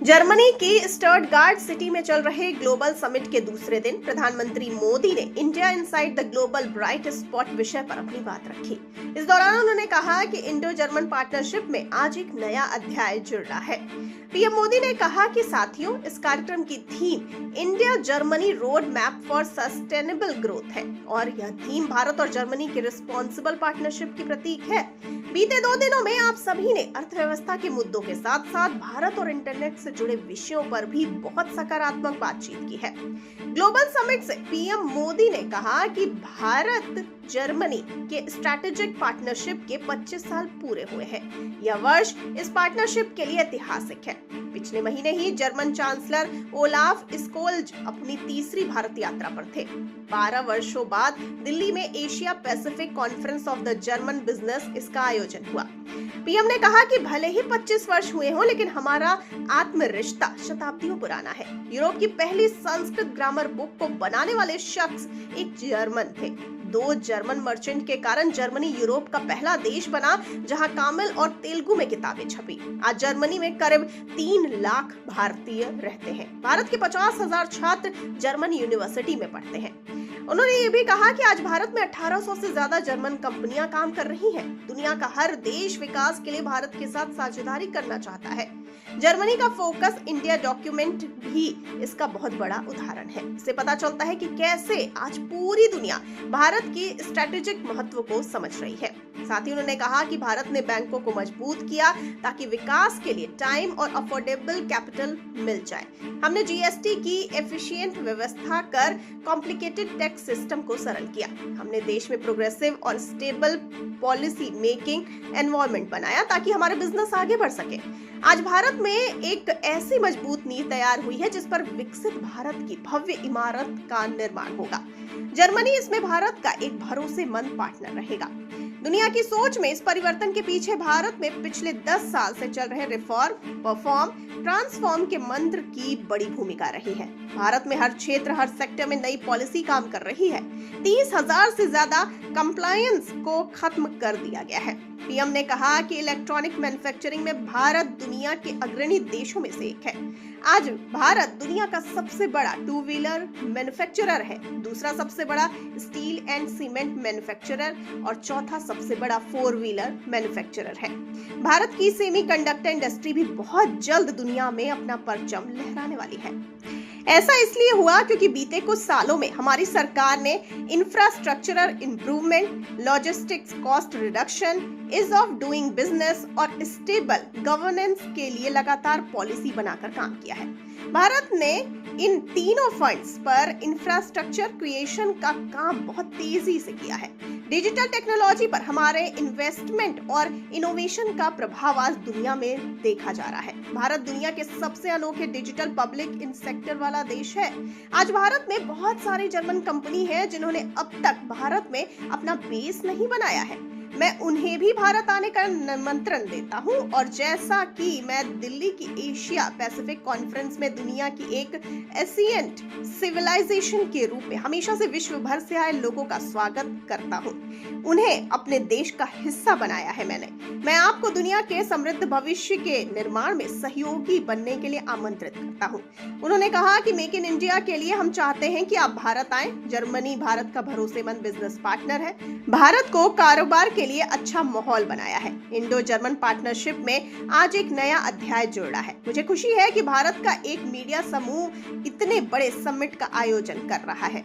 Germany की Stuttgart city में चल रहे ग्लोबल समिट के दूसरे दिन प्रधानमंत्री मोदी ने India inside the global bright spot विषय पर अपनी बात रखी। इस दौरान उन्होंने कहा कि इंडो जर्मन पार्टनरशिप में आज एक नया अध्याय जुड़ रहा है। पीएम मोदी ने कहा कि साथियों, इस कार्यक्रम की theme India Germany road map for sustainable growth है और यह थीम भारत और जर्मनी के रिस्पॉन्सिबल पार्टनरशिप की प्रतीक है। बीते 2 दिनों में आप सभी ने अर्थव्यवस्था के मुद्दों के साथ साथ भारत और इंटरनेट से जुड़े विषयों पर भी बहुत सकारात्मक बातचीत की है। ग्लोबल समिट से पीएम मोदी ने कहा कि भारत जर्मनी के स्ट्रैटेजिक पार्टनरशिप के 25 साल पूरे हुए हैं। यह वर्ष इस पार्टनरशिप के लिए ऐतिहासिक है। पिछले महीने ही जर्मन चांसलर ओलाफ स्कोल्ज अपनी तीसरी भारत यात्रा पर थे। 12 वर्षों बाद दिल्ली में Asia Pacific conference of the German business इसका आयोजन हुआ। पीएम ने कहा कि भले ही 25 वर्ष हुए हों, लेकिन हमारा आत्म रिश्ता शताब्दियों पुराना है। यूरोप की पहली संस्कृत ग्रामर बुक को बनाने वाले शख्स एक जर्मन थे। 2 जर्मन मर्चेंट के कारण जर्मनी यूरोप का पहला देश बना जहां तमिल और तेलुगु में किताबें छपी। आज जर्मनी में करीब 3 लाख भारतीय रहते हैं। भारत के 50,000 छात्र जर्मन यूनिवर्सिटी में पढ़ते हैं। उन्होंने ये भी कहा कि आज भारत में 1800 से ज्यादा जर्मन कंपनियां काम कर रही हैं। दुनिया का हर देश विकास के लिए भारत के साथ साझेदारी करना चाहता है। जर्मनी का फोकस इंडिया डॉक्यूमेंट भी इसका बहुत बड़ा उदाहरण है। इससे पता चलता है कि कैसे आज पूरी दुनिया भारत की स्ट्रैटेजिक महत्व को समझ रही है। साथ ही उन्होंने कहा कि भारत ने बैंकों को मजबूत किया ताकि विकास के लिए टाइम और अफोर्डेबल कैपिटल मिल जाए। हमने जीएसटी की एफिशिएंट व्यवस्था कर कॉम्प्लिकेटेड टैक्स सिस्टम को सरल किया। हमने देश में प्रोग्रेसिव और स्टेबल पॉलिसी मेकिंग एनवायरनमेंट बनाया ताकि हमारे बिजनेस आगे बढ़ सके। आज भारत में एक ऐसी मजबूत नींव तैयार हुई है जिस पर विकसित भारत की भव्य इमारत का निर्माण होगा। जर्मनी इसमें भारत का एक भरोसेमंद पार्टनर रहेगा। दुनिया की सोच में इस परिवर्तन के पीछे भारत में पिछले 10 साल से चल रहे रिफॉर्म, परफॉर्म, ट्रांसफॉर्म के मंत्र की बड़ी भूमिका रही है। भारत में हर क्षेत्र, हर सेक्टर में नई पॉलिसी काम कर रही है। 30,000 से ज्यादा कंप्लायंस को खत्म कर दिया गया है। पीएम ने कहा कि इलेक्ट्रॉनिक मैन्युफैक्चरिंग में भारत दुनिया के अग्रणी देशों में से एक है। आज भारत दुनिया का सबसे बड़ा 2 व्हीलर मैन्युफैक्चरर है, दूसरा सबसे बड़ा स्टील एंड सीमेंट मैन्युफैक्चरर और चौथा सबसे बड़ा 4 व्हीलर मैन्युफैक्चरर है। भारत की सेमीकंडक्टर इंडस्ट्री भी बहुत जल्द दुनिया में अपना परचम लहराने वाली है। ऐसा इसलिए हुआ क्योंकि बीते कुछ सालों में हमारी सरकार ने infrastructural improvement, logistics cost reduction, is of doing business और स्टेबल गवर्नेंस के लिए लगातार पॉलिसी बनाकर काम किया है। भारत ने इन तीनों फंड्स पर इंफ्रास्ट्रक्चर क्रिएशन का काम बहुत तेजी से किया है। डिजिटल टेक्नोलॉजी पर हमारे इन्वेस्टमेंट और इनोवेशन का प्रभाव आज दुनिया में देखा जा रहा है। भारत दुनिया के सबसे अनोखे डिजिटल पब्लिक इन सेक्टर वाला देश है। आज भारत में बहुत सारी जर्मन कंपनी है जिन्होंने अब तक भारत में अपना बेस नहीं बनाया है। मैं उन्हें भी भारत आने का निमंत्रण देता हूं और जैसा कि मैं दिल्ली की एशिया पैसिफिक कॉन्फ्रेंस में दुनिया की एक एशियंट सिविलाइजेशन के रूप में हमेशा से विश्व भर से आए लोगों का स्वागत करता हूं, उन्हें अपने देश का हिस्सा बनाया है मैं आपको दुनिया के समृद्ध भविष्य के निर्माण में सहयोगी बनने के लिए आमंत्रित करता हूं। उन्होंने कहा कि मेक इन इंडिया के लिए हम चाहते हैं कि आप भारत आएं। जर्मनी भारत का भरोसेमंद बिजनेस पार्टनर है। भारत को कारोबार के लिए अच्छा माहौल बनाया है। इंडो जर्मन पार्टनरशिप में आज एक नया अध्याय जुड़ रहा है। मुझे खुशी है कि भारत का एक मीडिया समूह इतने बड़े समिट का आयोजन कर रहा है।